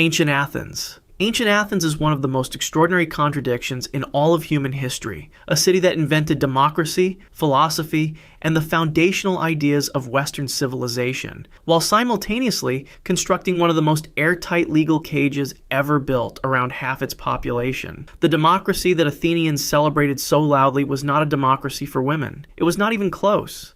Ancient Athens. Ancient Athens is one of the most extraordinary contradictions in all of human history, a city that invented democracy, philosophy, and the foundational ideas of Western civilization, while simultaneously constructing one of the most airtight legal cages ever built around half its population. The democracy that Athenians celebrated so loudly was not a democracy for women. It was not even close.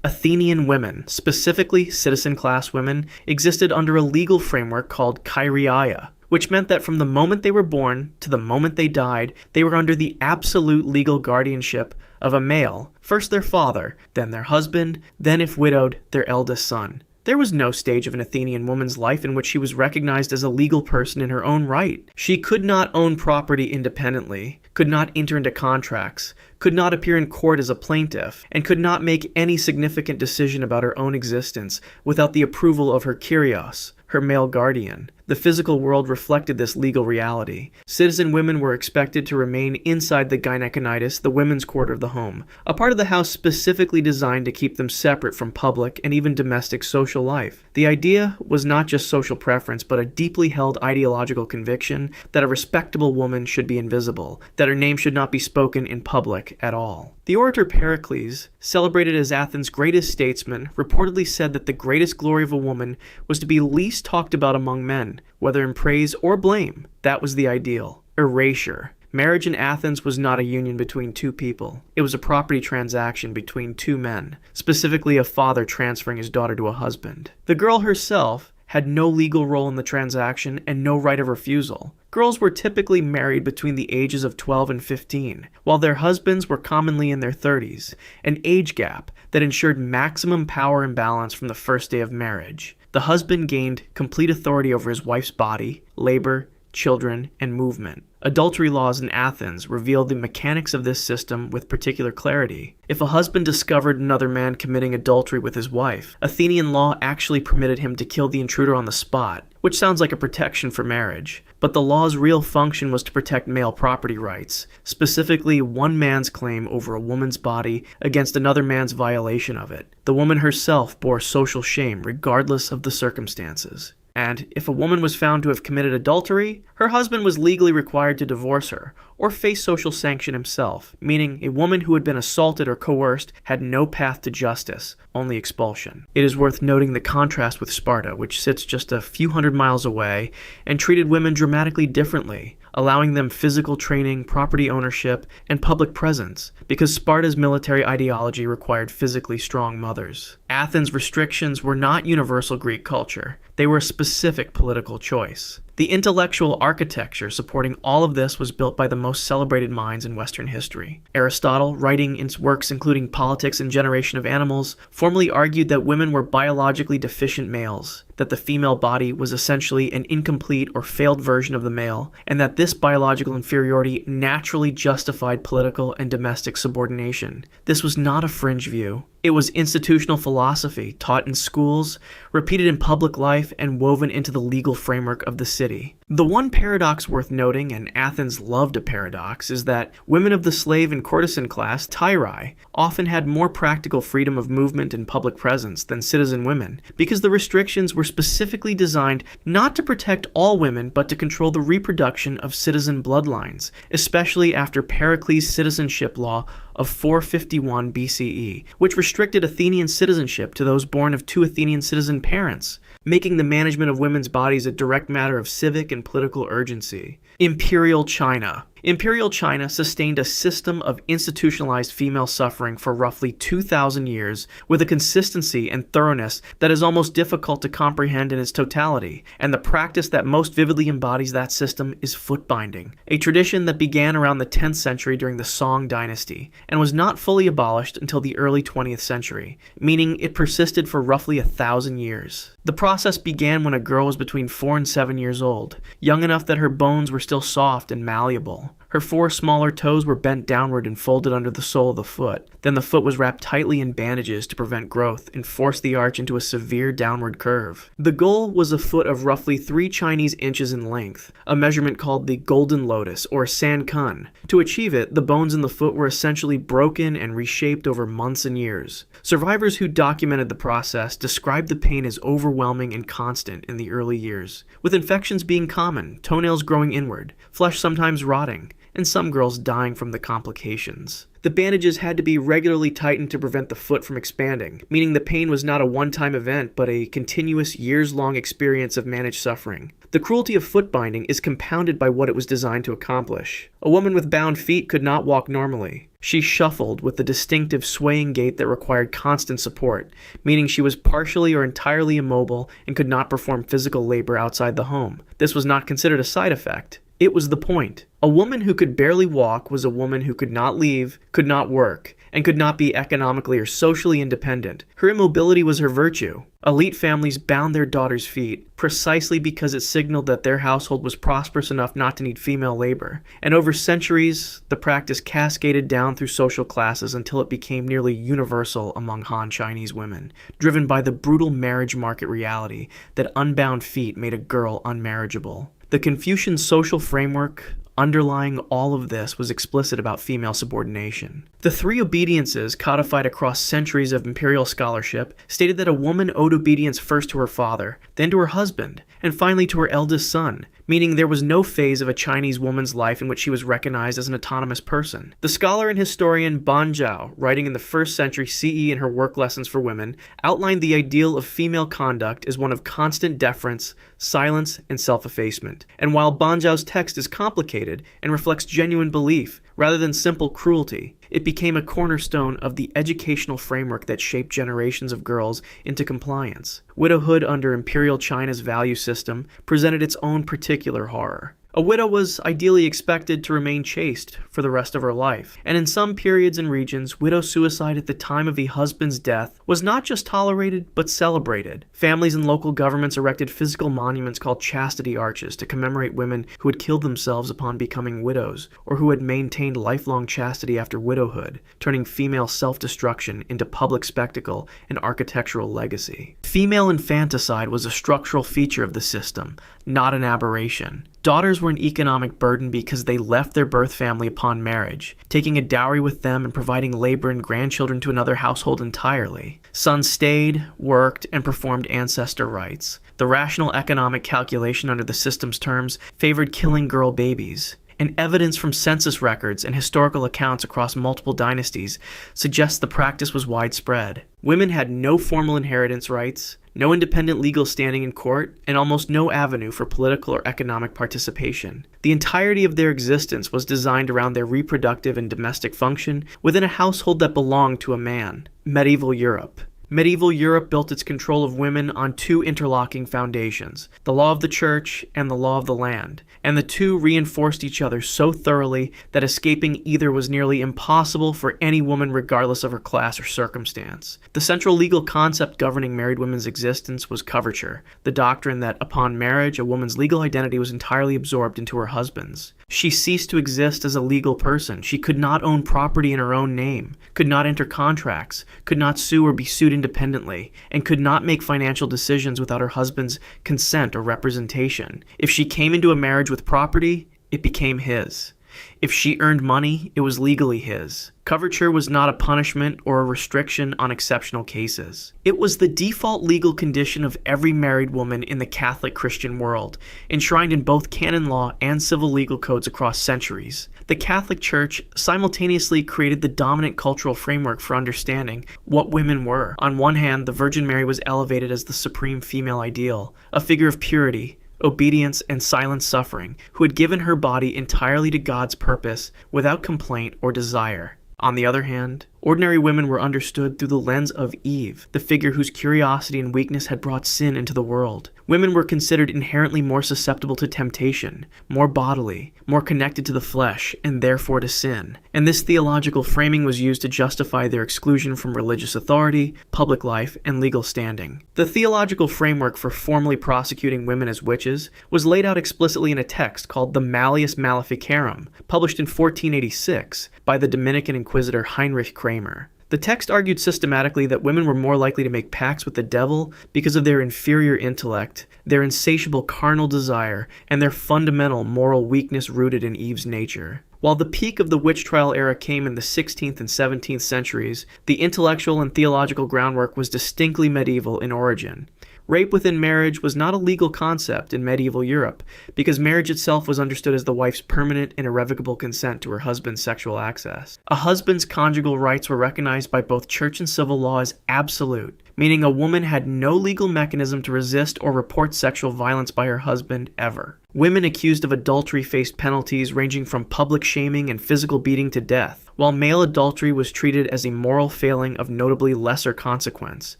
Athenian women, specifically citizen class women, existed under a legal framework called kyriaia, which meant that from the moment they were born to the moment they died, they were under the absolute legal guardianship of a male, first their father, then their husband, then if widowed, their eldest son. There was no stage of an Athenian woman's life in which she was recognized as a legal person in her own right. She could not own property independently, could not enter into contracts, could not appear in court as a plaintiff, and could not make any significant decision about her own existence without the approval of her kyrios, her male guardian. The physical world reflected this legal reality. Citizen women were expected to remain inside the gynekonitis, the women's quarter of the home, a part of the house specifically designed to keep them separate from public and even domestic social life. The idea was not just social preference, but a deeply held ideological conviction that a respectable woman should be invisible, that her name should not be spoken in public at all. The orator Pericles, celebrated as Athens' greatest statesman, reportedly said that the greatest glory of a woman was to be least talked about among men, whether in praise or blame. That was the ideal. Erasure. Marriage in Athens was not a union between two people. It was a property transaction between two men, specifically a father transferring his daughter to a husband. The girl herself had no legal role in the transaction and no right of refusal. Girls were typically married between the ages of 12 and 15, while their husbands were commonly in their 30s, an age gap that ensured maximum power and balance from the first day of marriage. The husband gained complete authority over his wife's body, labor, children, and movement. Adultery laws in Athens revealed the mechanics of this system with particular clarity. If a husband discovered another man committing adultery with his wife, Athenian law actually permitted him to kill the intruder on the spot, which sounds like a protection for marriage. But the law's real function was to protect male property rights, specifically one man's claim over a woman's body against another man's violation of it. The woman herself bore social shame regardless of the circumstances. And if a woman was found to have committed adultery, her husband was legally required to divorce her or face social sanction himself, meaning a woman who had been assaulted or coerced had no path to justice, only expulsion. It is worth noting the contrast with Sparta, which sits just a few hundred miles away and treated women dramatically differently, allowing them physical training, property ownership, and public presence, because Sparta's military ideology required physically strong mothers. Athens' restrictions were not universal Greek culture. They were a specific political choice. The intellectual architecture supporting all of this was built by the most celebrated minds in Western history. Aristotle, writing in works including Politics and Generation of Animals, formally argued that women were biologically deficient males, that the female body was essentially an incomplete or failed version of the male, and that this biological inferiority naturally justified political and domestic subordination. This was not a fringe view. It was institutional philosophy, taught in schools, repeated in public life, and woven into the legal framework of the city. The one paradox worth noting, and Athens loved a paradox, is that women of the slave and courtesan class, tyrai, often had more practical freedom of movement and public presence than citizen women, because the restrictions were specifically designed not to protect all women, but to control the reproduction of citizen bloodlines, especially after Pericles' citizenship law of 451 BCE, which restricted Athenian citizenship to those born of two Athenian citizen parents, making the management of women's bodies a direct matter of civic and political urgency. Imperial China. Imperial China sustained a system of institutionalized female suffering for roughly 2,000 years with a consistency and thoroughness that is almost difficult to comprehend in its totality, and the practice that most vividly embodies that system is foot binding, a tradition that began around the 10th century during the Song dynasty and was not fully abolished until the early 20th century, meaning it persisted for roughly 1,000 years. The process began when a girl was between 4 and 7 years old, young enough that her bones were still soft and malleable. Her 4 smaller toes were bent downward and folded under the sole of the foot. Then the foot was wrapped tightly in bandages to prevent growth and force the arch into a severe downward curve. The goal was a foot of roughly 3 Chinese inches in length, a measurement called the Golden Lotus or San Kun. To achieve it, the bones in the foot were essentially broken and reshaped over months and years. Survivors who documented the process described the pain as overwhelming and constant in the early years, with infections being common, toenails growing inward, flesh sometimes rotting, and some girls dying from the complications. The bandages had to be regularly tightened to prevent the foot from expanding, meaning the pain was not a one-time event but a continuous years-long experience of managed suffering. The cruelty of foot binding is compounded by what it was designed to accomplish. A woman with bound feet could not walk normally. She shuffled with the distinctive swaying gait that required constant support, meaning she was partially or entirely immobile and could not perform physical labor outside the home. This was not considered a side effect. It was the point. A woman who could barely walk was a woman who could not leave, could not work, and could not be economically or socially independent. Her immobility was her virtue. Elite families bound their daughters' feet precisely because it signaled that their household was prosperous enough not to need female labor. And over centuries, the practice cascaded down through social classes until it became nearly universal among Han Chinese women, driven by the brutal marriage market reality that unbound feet made a girl unmarriageable. The Confucian social framework underlying all of this was explicit about female subordination. The 3 obediences, codified across centuries of imperial scholarship, stated that a woman owed obedience first to her father, then to her husband, and finally to her eldest son, meaning there was no phase of a Chinese woman's life in which she was recognized as an autonomous person. The scholar and historian Ban Zhao, writing in the 1st century CE in her work Lessons for Women, outlined the ideal of female conduct as one of constant deference, silence, and self-effacement. And while Ban Zhao's text is complicated and reflects genuine belief, rather than simple cruelty, it became a cornerstone of the educational framework that shaped generations of girls into compliance. Widowhood under Imperial China's value system presented its own particular horror. A widow was ideally expected to remain chaste for the rest of her life, and in some periods and regions, widow suicide at the time of the husband's death was not just tolerated, but celebrated. Families and local governments erected physical monuments called chastity arches to commemorate women who had killed themselves upon becoming widows, or who had maintained lifelong chastity after widowhood, turning female self-destruction into public spectacle and architectural legacy. Female infanticide was a structural feature of the system, not an aberration. Daughters were an economic burden because they left their birth family upon marriage, taking a dowry with them and providing labor and grandchildren to another household entirely. Sons stayed, worked, and performed ancestor rites. The rational economic calculation under the system's terms favored killing girl babies. And evidence from census records and historical accounts across multiple dynasties suggests the practice was widespread. Women had no formal inheritance rights, no independent legal standing in court, and almost no avenue for political or economic participation. The entirety of their existence was designed around their reproductive and domestic function within a household that belonged to a man. Medieval Europe. Medieval Europe built its control of women on 2 interlocking foundations, the law of the church and the law of the land, and the 2 reinforced each other so thoroughly that escaping either was nearly impossible for any woman regardless of her class or circumstance. The central legal concept governing married women's existence was coverture, the doctrine that upon marriage a woman's legal identity was entirely absorbed into her husband's. She ceased to exist as a legal person. She could not own property in her own name, could not enter contracts, could not sue or be sued independently, and could not make financial decisions without her husband's consent or representation. If she came into a marriage with property, it became his. If she earned money, it was legally his. Coverture was not a punishment or a restriction on exceptional cases. It was the default legal condition of every married woman in the Catholic Christian world, enshrined in both canon law and civil legal codes across centuries. The Catholic Church simultaneously created the dominant cultural framework for understanding what women were. On one hand, the Virgin Mary was elevated as the supreme female ideal, a figure of purity, obedience, and silent suffering, who had given her body entirely to God's purpose without complaint or desire. On the other hand, Ordinary women were understood through the lens of Eve, the figure whose curiosity and weakness had brought sin into the world. Women were considered inherently more susceptible to temptation, more bodily, more connected to the flesh, and therefore to sin. And this theological framing was used to justify their exclusion from religious authority, public life, and legal standing. The theological framework for formally prosecuting women as witches was laid out explicitly in a text called the Malleus Maleficarum, published in 1486 by the Dominican Inquisitor Heinrich Kramer. The text argued systematically that women were more likely to make pacts with the devil because of their inferior intellect, their insatiable carnal desire, and their fundamental moral weakness rooted in Eve's nature. While the peak of the witch trial era came in the 16th and 17th centuries, the intellectual and theological groundwork was distinctly medieval in origin. Rape within marriage was not a legal concept in medieval Europe, because marriage itself was understood as the wife's permanent and irrevocable consent to her husband's sexual access. A husband's conjugal rights were recognized by both church and civil law as absolute, meaning a woman had no legal mechanism to resist or report sexual violence by her husband ever. Women accused of adultery faced penalties ranging from public shaming and physical beating to death, while male adultery was treated as a moral failing of notably lesser consequence,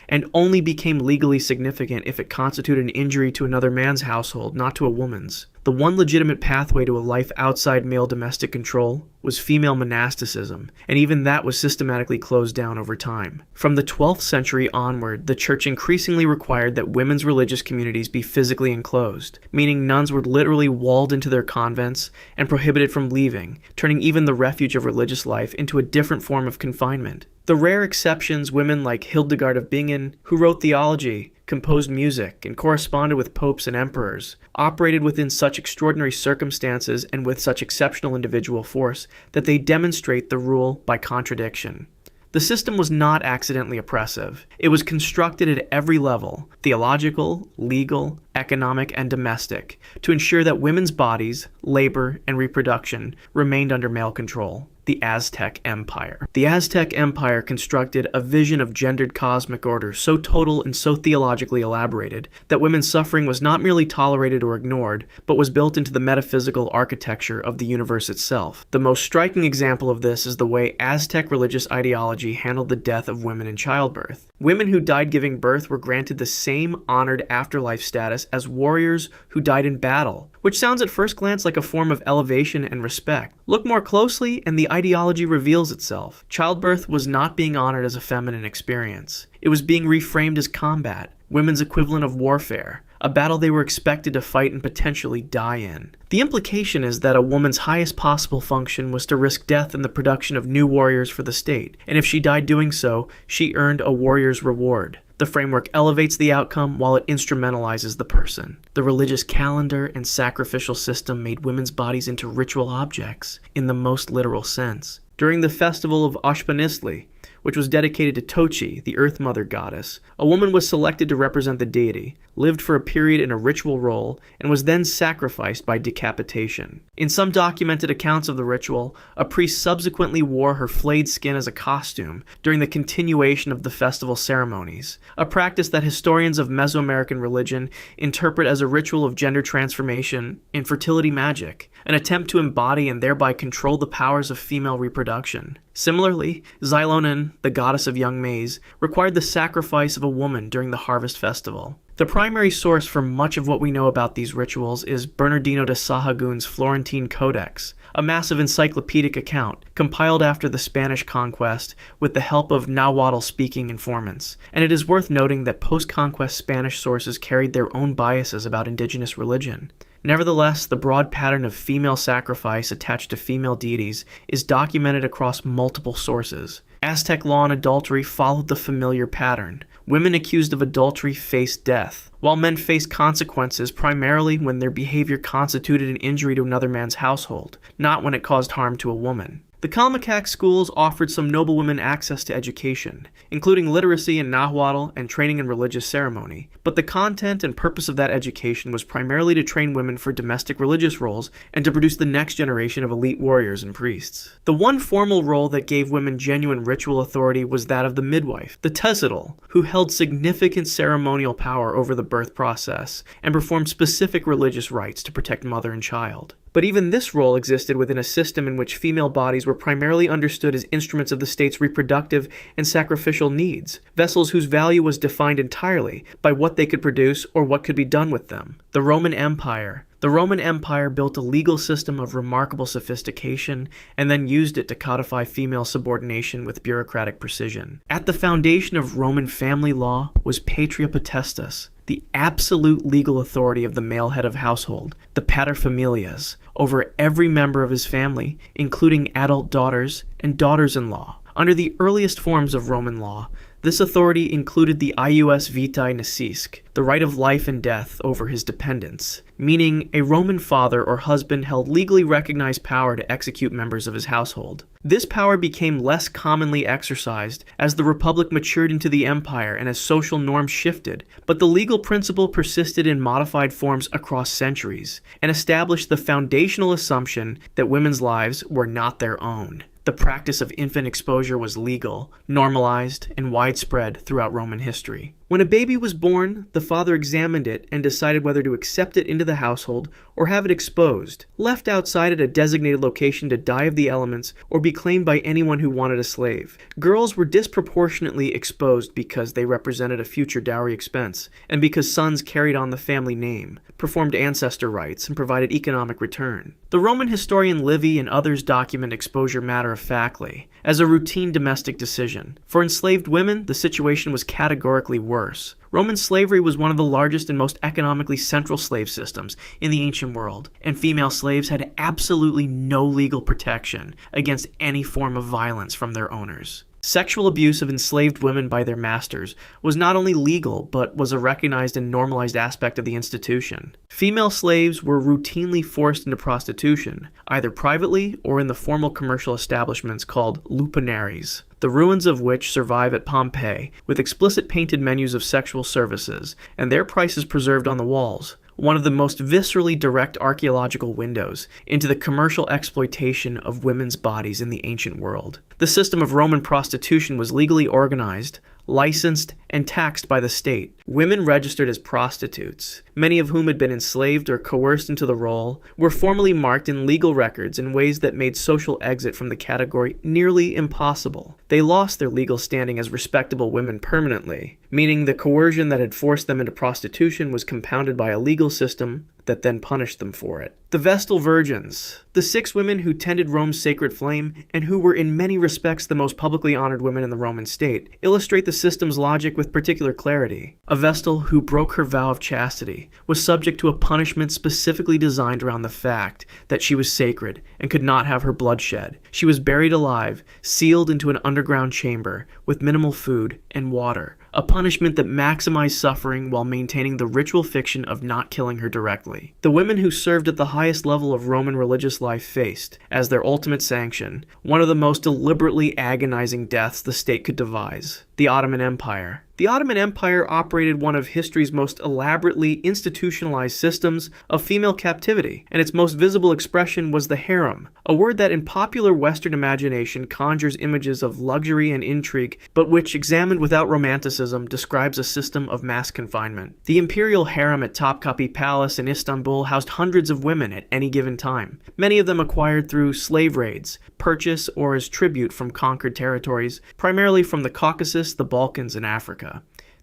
and only became legally significant if it constituted an injury to another man's household, not to a woman's. The one legitimate pathway to a life outside male domestic control was female monasticism, and even that was systematically closed down over time. From the 12th century onward, the church increasingly required that women's religious communities be physically enclosed, meaning nuns were literally walled into their convents and prohibited from leaving, turning even the refuge of religious life into a different form of confinement. The rare exceptions, women like Hildegard of Bingen, who wrote theology, composed music, and corresponded with popes and emperors, operated within such extraordinary circumstances and with such exceptional individual force that they demonstrate the rule by contradiction. The system was not accidentally oppressive. It was constructed at every level, theological, legal, economic, and domestic, to ensure that women's bodies, labor, and reproduction remained under male control. The Aztec Empire. The Aztec Empire constructed a vision of gendered cosmic order so total and so theologically elaborated that women's suffering was not merely tolerated or ignored, but was built into the metaphysical architecture of the universe itself. The most striking example of this is the way Aztec religious ideology handled the death of women in childbirth. Women who died giving birth were granted the same honored afterlife status as warriors who died in battle, which sounds at first glance like a form of elevation and respect. Look more closely and the ideology reveals itself. Childbirth was not being honored as a feminine experience. It was being reframed as combat, women's equivalent of warfare, a battle they were expected to fight and potentially die in. The implication is that a woman's highest possible function was to risk death in the production of new warriors for the state, and if she died doing so, she earned a warrior's reward. The framework elevates the outcome while it instrumentalizes the person. The religious calendar and sacrificial system made women's bodies into ritual objects, in the most literal sense. During the festival of Ashpanisli, which was dedicated to Tochi, the Earth Mother goddess, a woman was selected to represent the deity, lived for a period in a ritual role, and was then sacrificed by decapitation. In some documented accounts of the ritual, a priest subsequently wore her flayed skin as a costume during the continuation of the festival ceremonies, a practice that historians of Mesoamerican religion interpret as a ritual of gender transformation and fertility magic, an attempt to embody and thereby control the powers of female reproduction. Similarly, Xilonen, the goddess of young maize, required the sacrifice of a woman during the harvest festival. The primary source for much of what we know about these rituals is Bernardino de Sahagun's Florentine Codex, a massive encyclopedic account compiled after the Spanish conquest with the help of Nahuatl-speaking informants. And it is worth noting that post-conquest Spanish sources carried their own biases about indigenous religion. Nevertheless, the broad pattern of female sacrifice attached to female deities is documented across multiple sources. Aztec law on adultery followed the familiar pattern. Women accused of adultery faced death, while men faced consequences primarily when their behavior constituted an injury to another man's household, not when it caused harm to a woman. The Kalmakak schools offered some noble women access to education, including literacy in Nahuatl and training in religious ceremony, but the content and purpose of that education was primarily to train women for domestic religious roles and to produce the next generation of elite warriors and priests. The one formal role that gave women genuine ritual authority was that of the midwife, the Tezidal, who held significant ceremonial power over the birth process and performed specific religious rites to protect mother and child. But even this role existed within a system in which female bodies were primarily understood as instruments of the state's reproductive and sacrificial needs, vessels whose value was defined entirely by what they could produce or what could be done with them. The Roman Empire. The Roman Empire built a legal system of remarkable sophistication and then used it to codify female subordination with bureaucratic precision. At the foundation of Roman family law was patria potestas, the absolute legal authority of the male head of household, the paterfamilias, over every member of his family, including adult daughters and daughters-in-law. Under the earliest forms of Roman law, this authority included the ius vitae neceasque, the right of life and death over his dependents, meaning a Roman father or husband held legally recognized power to execute members of his household. This power became less commonly exercised as the Republic matured into the empire and as social norms shifted, but the legal principle persisted in modified forms across centuries and established the foundational assumption that women's lives were not their own. The practice of infant exposure was legal, normalized, and widespread throughout Roman history. When a baby was born, the father examined it and decided whether to accept it into the household or have it exposed, left outside at a designated location to die of the elements or be claimed by anyone who wanted a slave. Girls were disproportionately exposed because they represented a future dowry expense, and because sons carried on the family name, performed ancestor rites, and provided economic return. The Roman historian Livy and others document exposure matter-of-factly, as a routine domestic decision. For enslaved women, the situation was categorically worse. Roman slavery was one of the largest and most economically central slave systems in the ancient world, and female slaves had absolutely no legal protection against any form of violence from their owners. Sexual abuse of enslaved women by their masters was not only legal, but was a recognized and normalized aspect of the institution. Female slaves were routinely forced into prostitution, either privately or in the formal commercial establishments called lupenaries, the ruins of which survive at Pompeii, with explicit painted menus of sexual services, and their prices preserved on the walls. One of the most viscerally direct archaeological windows into the commercial exploitation of women's bodies in the ancient world. The system of Roman prostitution was legally organized, licensed, and taxed by the state. Women registered as prostitutes, many of whom had been enslaved or coerced into the role, were formally marked in legal records in ways that made social exit from the category nearly impossible. They lost their legal standing as respectable women permanently, meaning the coercion that had forced them into prostitution was compounded by a legal system that then punished them for it. The Vestal Virgins, the 6 women who tended Rome's sacred flame and who were in many respects the most publicly honored women in the Roman state, illustrate the system's logic with particular clarity. A Vestal who broke her vow of chastity was subject to a punishment specifically designed around the fact that she was sacred and could not have her blood shed. She was buried alive, sealed into an underground chamber with minimal food and water, a punishment that maximized suffering while maintaining the ritual fiction of not killing her directly. The women who served at the highest level of Roman religious life faced, as their ultimate sanction, one of the most deliberately agonizing deaths the state could devise: the Ottoman Empire. The Ottoman Empire operated one of history's most elaborately institutionalized systems of female captivity, and its most visible expression was the harem, a word that in popular Western imagination conjures images of luxury and intrigue, but which, examined without romanticism, describes a system of mass confinement. The imperial harem at Topkapi Palace in Istanbul housed hundreds of women at any given time, many of them acquired through slave raids, purchase, or as tribute from conquered territories, primarily from the Caucasus, the Balkans, and Africa.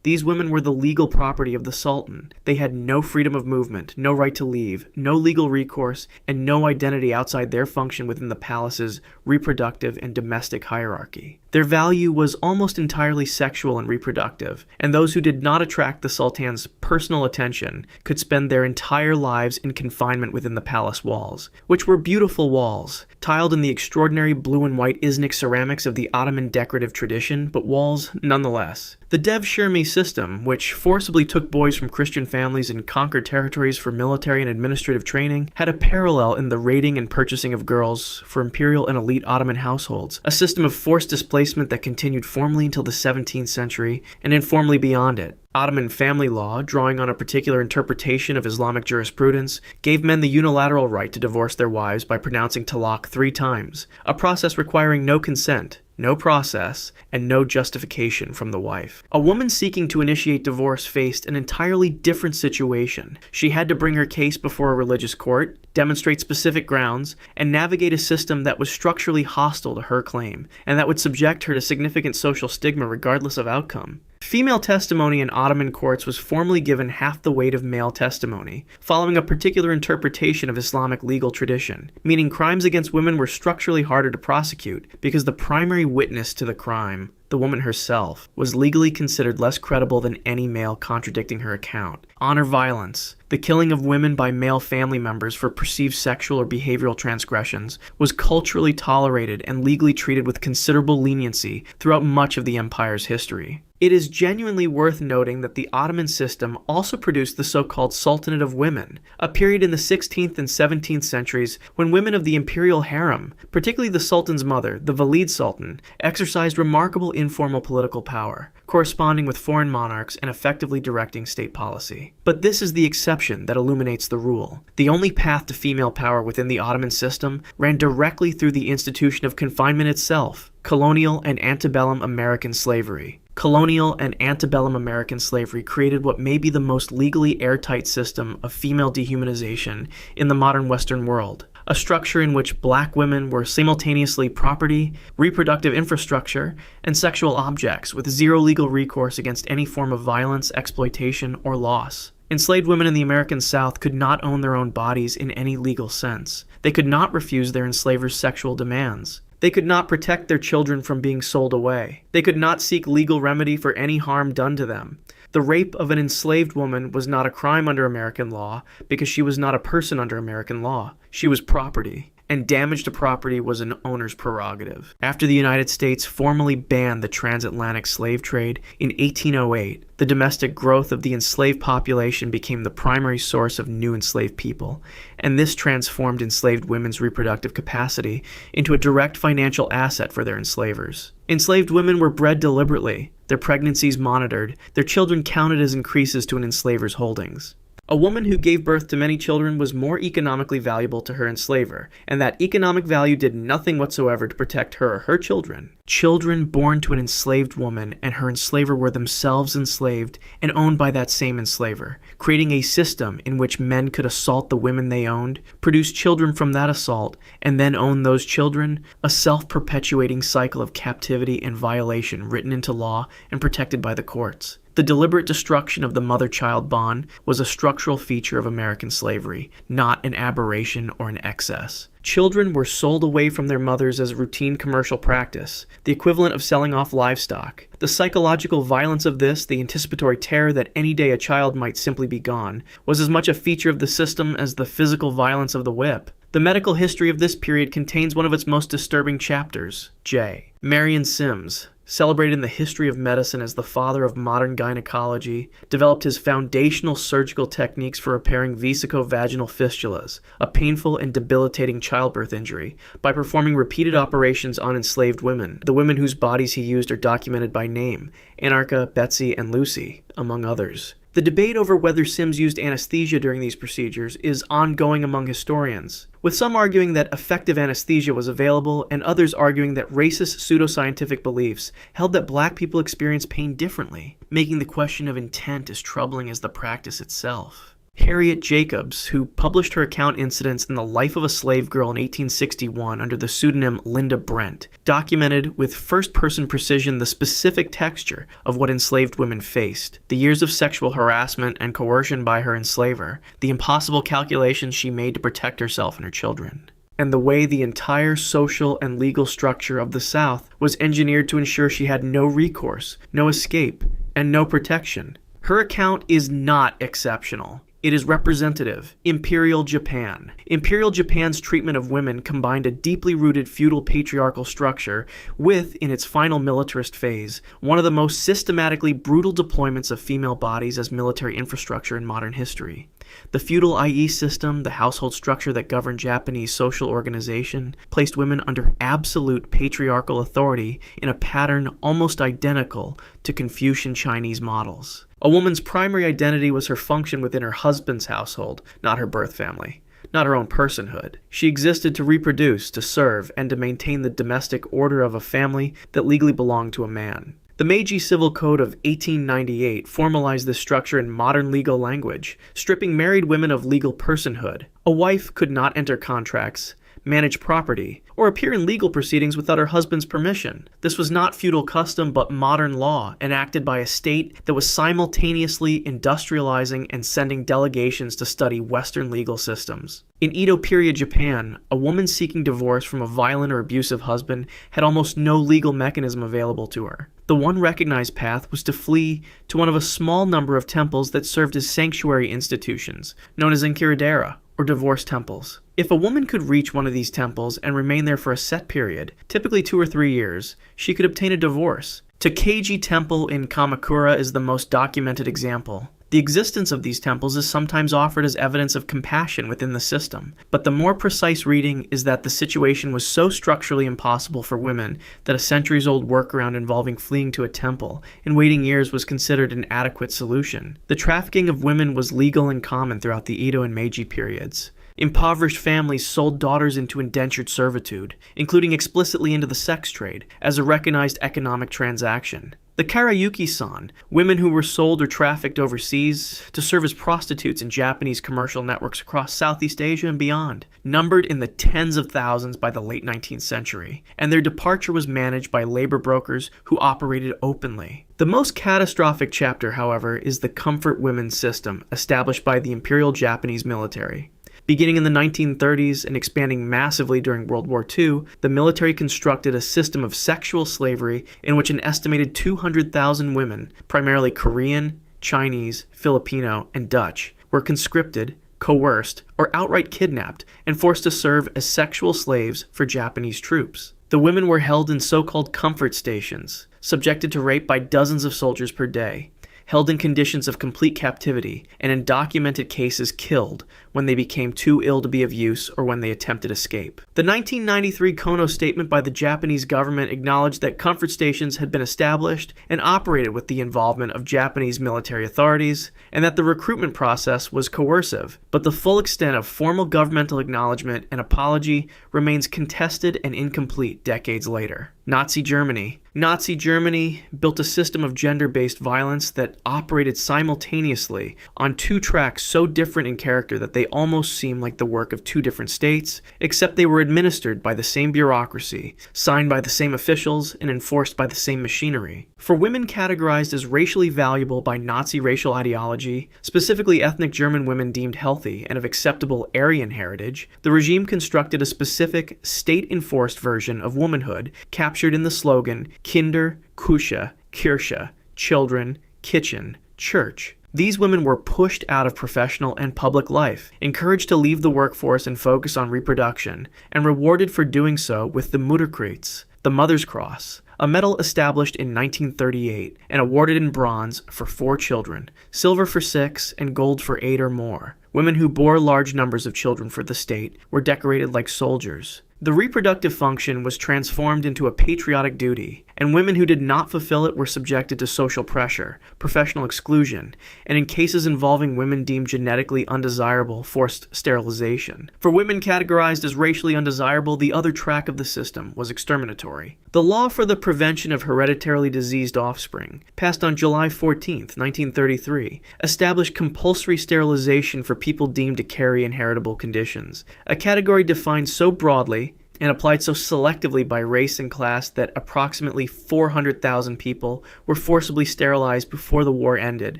These women were the legal property of the Sultan. They had no freedom of movement, no right to leave, no legal recourse, and no identity outside their function within the palace's reproductive and domestic hierarchy. Their value was almost entirely sexual and reproductive, and those who did not attract the Sultan's personal attention could spend their entire lives in confinement within the palace walls, which were beautiful walls, tiled in the extraordinary blue and white Iznik ceramics of the Ottoman decorative tradition, but walls nonetheless. The Devshirme system, which forcibly took boys from Christian families and conquered territories for military and administrative training, had a parallel in the raiding and purchasing of girls for imperial and elite Ottoman households, a system of forced displacement that continued formally until the 17th century and informally beyond it. Ottoman family law, drawing on a particular interpretation of Islamic jurisprudence, gave men the unilateral right to divorce their wives by pronouncing talaq 3 times, a process requiring no consent, no process, and no justification from the wife. A woman seeking to initiate divorce faced an entirely different situation. She had to bring her case before a religious court, demonstrate specific grounds, and navigate a system that was structurally hostile to her claim, and that would subject her to significant social stigma regardless of outcome. Female testimony in Ottoman courts was formally given half the weight of male testimony, following a particular interpretation of Islamic legal tradition, meaning crimes against women were structurally harder to prosecute because the primary witness to the crime, the woman herself, was legally considered less credible than any male contradicting her account. Honor violence, the killing of women by male family members for perceived sexual or behavioral transgressions, was culturally tolerated and legally treated with considerable leniency throughout much of the empire's history. It is genuinely worth noting that the Ottoman system also produced the so-called Sultanate of Women, a period in the 16th and 17th centuries when women of the imperial harem, particularly the Sultan's mother, the Valid Sultan, exercised remarkable informal political power, corresponding with foreign monarchs and effectively directing state policy. But this is the exception that illuminates the rule. The only path to female power within the Ottoman system ran directly through the institution of confinement itself, colonial and antebellum American slavery. Colonial and antebellum American slavery created what may be the most legally airtight system of female dehumanization in the modern Western world, a structure in which black women were simultaneously property, reproductive infrastructure, and sexual objects with zero legal recourse against any form of violence, exploitation, or loss. Enslaved women in the American South could not own their own bodies in any legal sense. They could not refuse their enslavers' sexual demands. They could not protect their children from being sold away. They could not seek legal remedy for any harm done to them. The rape of an enslaved woman was not a crime under American law because she was not a person under American law. She was property, and damage to property was an owner's prerogative. After the United States formally banned the transatlantic slave trade in 1808, the domestic growth of the enslaved population became the primary source of new enslaved people, and this transformed enslaved women's reproductive capacity into a direct financial asset for their enslavers. Enslaved women were bred deliberately, their pregnancies monitored, their children counted as increases to an enslaver's holdings. A woman who gave birth to many children was more economically valuable to her enslaver, and that economic value did nothing whatsoever to protect her or her children. Children born to an enslaved woman and her enslaver were themselves enslaved and owned by that same enslaver, creating a system in which men could assault the women they owned, produce children from that assault, and then own those children, a self-perpetuating cycle of captivity and violation written into law and protected by the courts. The deliberate destruction of the mother-child bond was a structural feature of American slavery, not an aberration or an excess. Children were sold away from their mothers as routine commercial practice, the equivalent of selling off livestock. The psychological violence of this, the anticipatory terror that any day a child might simply be gone, was as much a feature of the system as the physical violence of the whip. The medical history of this period contains one of its most disturbing chapters. J. Marion Sims, celebrated in the history of medicine as the father of modern gynecology, developed his foundational surgical techniques for repairing vesicovaginal fistulas, a painful and debilitating childbirth injury, by performing repeated operations on enslaved women. The women whose bodies he used are documented by name: Anarcha, Betsy, and Lucy, among others. The debate over whether Sims used anesthesia during these procedures is ongoing among historians, with some arguing that effective anesthesia was available and others arguing that racist pseudoscientific beliefs held that black people experience pain differently, making the question of intent as troubling as the practice itself. Harriet Jacobs, who published her account incidents in the life of a slave girl in 1861 under the pseudonym Linda Brent, documented with first-person precision the specific texture of what enslaved women faced, the years of sexual harassment and coercion by her enslaver, the impossible calculations she made to protect herself and her children, and the way the entire social and legal structure of the South was engineered to ensure she had no recourse, no escape, and no protection. Her account is not exceptional. It is representative. Imperial Japan. Imperial Japan's treatment of women combined a deeply rooted feudal patriarchal structure with, in its final militarist phase, one of the most systematically brutal deployments of female bodies as military infrastructure in modern history. The feudal IE system, the household structure that governed Japanese social organization, placed women under absolute patriarchal authority in a pattern almost identical to Confucian Chinese models. A woman's primary identity was her function within her husband's household, not her birth family, not her own personhood. She existed to reproduce, to serve, and to maintain the domestic order of a family that legally belonged to a man. The Meiji Civil Code of 1898 formalized this structure in modern legal language, stripping married women of legal personhood. A wife could not enter contracts, manage property, or appear in legal proceedings without her husband's permission. This was not feudal custom but modern law, enacted by a state that was simultaneously industrializing and sending delegations to study Western legal systems. In Edo period Japan, a woman seeking divorce from a violent or abusive husband had almost no legal mechanism available to her. The one recognized path was to flee to one of a small number of temples that served as sanctuary institutions, known as inkiridera, or divorce temples. If a woman could reach one of these temples and remain there for a set period, typically 2 or 3 years, she could obtain a divorce. Tokaji Temple in Kamakura is the most documented example. The existence of these temples is sometimes offered as evidence of compassion within the system, but the more precise reading is that the situation was so structurally impossible for women that a centuries-old workaround involving fleeing to a temple and waiting years was considered an adequate solution. The trafficking of women was legal and common throughout the Edo and Meiji periods. Impoverished families sold daughters into indentured servitude, including explicitly into the sex trade, as a recognized economic transaction. The Karayuki-san, women who were sold or trafficked overseas to serve as prostitutes in Japanese commercial networks across Southeast Asia and beyond, numbered in the tens of thousands by the late 19th century, and their departure was managed by labor brokers who operated openly. The most catastrophic chapter, however, is the comfort women's system established by the Imperial Japanese military. Beginning in the 1930s and expanding massively during World War II, the military constructed a system of sexual slavery in which an estimated 200,000 women, primarily Korean, Chinese, Filipino, and Dutch, were conscripted, coerced, or outright kidnapped and forced to serve as sexual slaves for Japanese troops. The women were held in so-called comfort stations, subjected to rape by dozens of soldiers per day, held in conditions of complete captivity, and in documented cases killed when they became too ill to be of use or when they attempted escape. The 1993 Kono statement by the Japanese government acknowledged that comfort stations had been established and operated with the involvement of Japanese military authorities, and that the recruitment process was coercive, but the full extent of formal governmental acknowledgement and apology remains contested and incomplete decades later. Nazi Germany built a system of gender-based violence that operated simultaneously on 2 tracks so different in character that they almost seem like the work of 2 different states, except they were administered by the same bureaucracy, signed by the same officials, and enforced by the same machinery. For women categorized as racially valuable by Nazi racial ideology, specifically ethnic German women deemed healthy and of acceptable Aryan heritage, the regime constructed a specific, state-enforced version of womanhood captured in the slogan Kinder, Küche, Kirche, children, kitchen, church. These women were pushed out of professional and public life, encouraged to leave the workforce and focus on reproduction, and rewarded for doing so with the Mutterkreuz, the Mother's Cross, a medal established in 1938 and awarded in bronze for 4 children, silver for 6, and gold for 8 or more. Women who bore large numbers of children for the state were decorated like soldiers. The reproductive function was transformed into a patriotic duty, and women who did not fulfill it were subjected to social pressure, professional exclusion, and in cases involving women deemed genetically undesirable, forced sterilization. For women categorized as racially undesirable, the other track of the system was exterminatory. The Law for the Prevention of Hereditarily Diseased Offspring, passed on July 14, 1933, established compulsory sterilization for people deemed to carry inheritable conditions, a category defined so broadly and applied so selectively by race and class that approximately 400,000 people were forcibly sterilized before the war ended,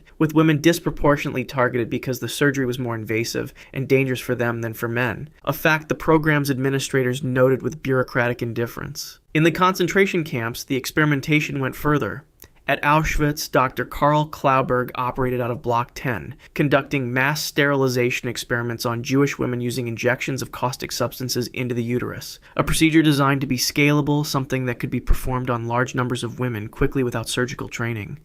with women disproportionately targeted because the surgery was more invasive and dangerous for them than for men, a fact the program's administrators noted with bureaucratic indifference. In the concentration camps, the experimentation went further. At Auschwitz, Dr. Karl Klauberg operated out of Block 10, conducting mass sterilization experiments on Jewish women using injections of caustic substances into the uterus, a procedure designed to be scalable, something that could be performed on large numbers of women quickly without surgical training.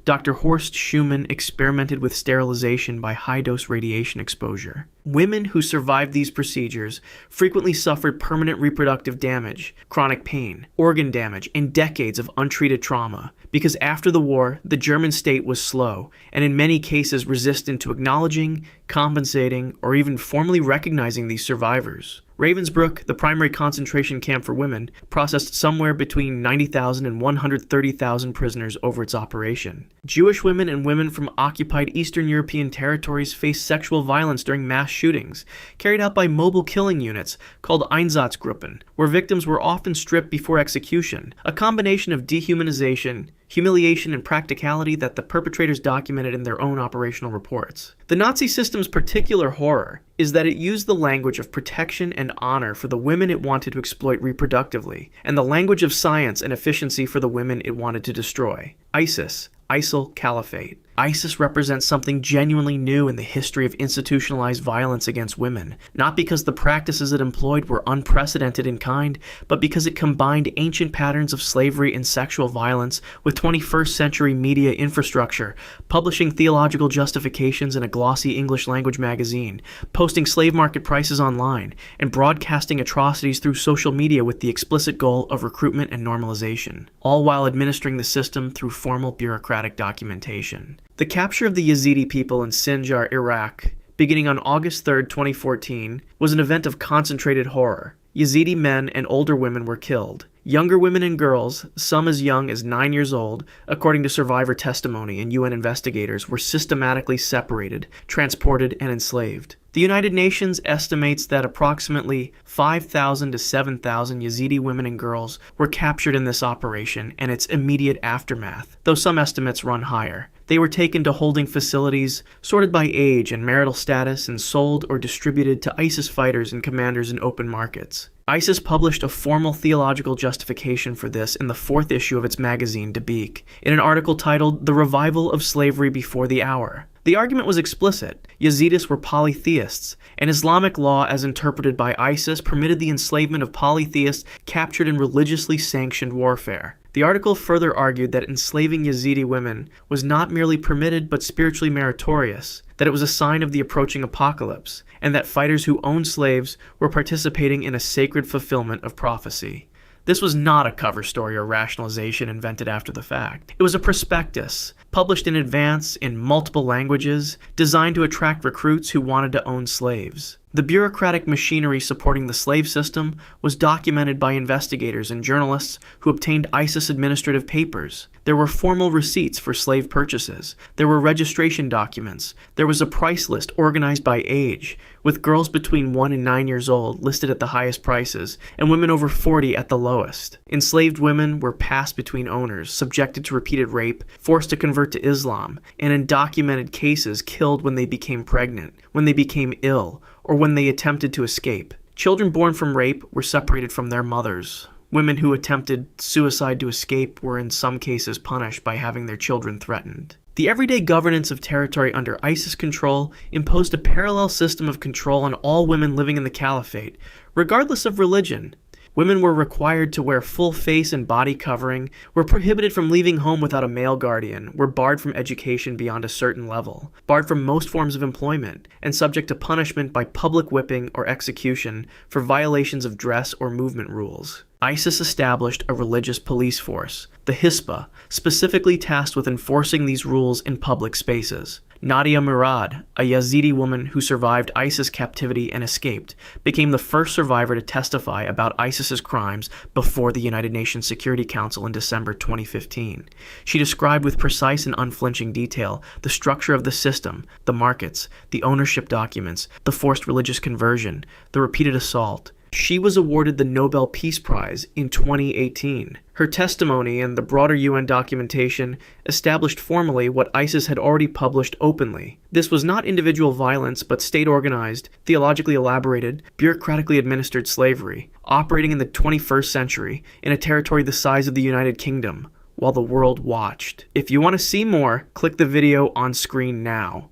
Dr. Horst Schumann experimented with sterilization by high-dose radiation exposure. Women who survived these procedures frequently suffered permanent reproductive damage, chronic pain, organ damage, and decades of untreated trauma, because after the war, the German state was slow, and in many cases resistant to acknowledging, compensating, or even formally recognizing these survivors. Ravensbrück, the primary concentration camp for women, processed somewhere between 90,000 and 130,000 prisoners over its operation. Jewish women and women from occupied Eastern European territories faced sexual violence during mass shootings, carried out by mobile killing units called Einsatzgruppen, where victims were often stripped before execution, a combination of dehumanization, humiliation, and practicality that the perpetrators documented in their own operational reports. The Nazi system's particular horror is that it used the language of protection and honor for the women it wanted to exploit reproductively, and the language of science and efficiency for the women it wanted to destroy. ISIL Caliphate. ISIS represents something genuinely new in the history of institutionalized violence against women, not because the practices it employed were unprecedented in kind, but because it combined ancient patterns of slavery and sexual violence with 21st century media infrastructure, publishing theological justifications in a glossy English-language magazine, posting slave market prices online, and broadcasting atrocities through social media with the explicit goal of recruitment and normalization, all while administering the system through formal bureaucratic documentation. The capture of the Yazidi people in Sinjar, Iraq, beginning on August 3, 2014, was an event of concentrated horror. Yazidi men and older women were killed. Younger women and girls, some as young as 9 years old, according to survivor testimony and UN investigators, were systematically separated, transported, and enslaved. The United Nations estimates that approximately 5,000 to 7,000 Yazidi women and girls were captured in this operation and its immediate aftermath, though some estimates run higher. They were taken to holding facilities, sorted by age and marital status, and sold or distributed to ISIS fighters and commanders in open markets. ISIS published a formal theological justification for this in the 4th issue of its magazine, Dabiq, in an article titled The Revival of Slavery Before the Hour. The argument was explicit. Yazidis were polytheists, and Islamic law as interpreted by ISIS permitted the enslavement of polytheists captured in religiously sanctioned warfare. The article further argued that enslaving Yazidi women was not merely permitted but spiritually meritorious, that it was a sign of the approaching apocalypse, and that fighters who owned slaves were participating in a sacred fulfillment of prophecy. This was not a cover story or rationalization invented after the fact. It was a prospectus, published in advance in multiple languages, designed to attract recruits who wanted to own slaves. The bureaucratic machinery supporting the slave system was documented by investigators and journalists who obtained ISIS administrative papers. There were formal receipts for slave purchases. There were registration documents. There was a price list organized by age, with girls between 1 and 9 years old listed at the highest prices, and women over 40 at the lowest. Enslaved women were passed between owners, subjected to repeated rape, forced to convert to Islam, and in documented cases killed when they became pregnant, when they became ill, or when they attempted to escape. Children born from rape were separated from their mothers. Women who attempted suicide to escape were in some cases punished by having their children threatened. The everyday governance of territory under ISIS control imposed a parallel system of control on all women living in the caliphate, regardless of religion. Women were required to wear full face and body covering, were prohibited from leaving home without a male guardian, were barred from education beyond a certain level, barred from most forms of employment, and subject to punishment by public whipping or execution for violations of dress or movement rules. ISIS established a religious police force, the Hisbah, specifically tasked with enforcing these rules in public spaces. Nadia Murad, a Yazidi woman who survived ISIS captivity and escaped, became the first survivor to testify about ISIS's crimes before the United Nations Security Council in December 2015. She described with precise and unflinching detail the structure of the system, the markets, the ownership documents, the forced religious conversion, the repeated assault. She was awarded the Nobel Peace Prize in 2018. Her testimony and the broader UN documentation established formally what ISIS had already published openly. This was not individual violence, but state-organized, theologically elaborated, bureaucratically administered slavery, operating in the 21st century in a territory the size of the United Kingdom, while the world watched. If you want to see more, click the video on screen now.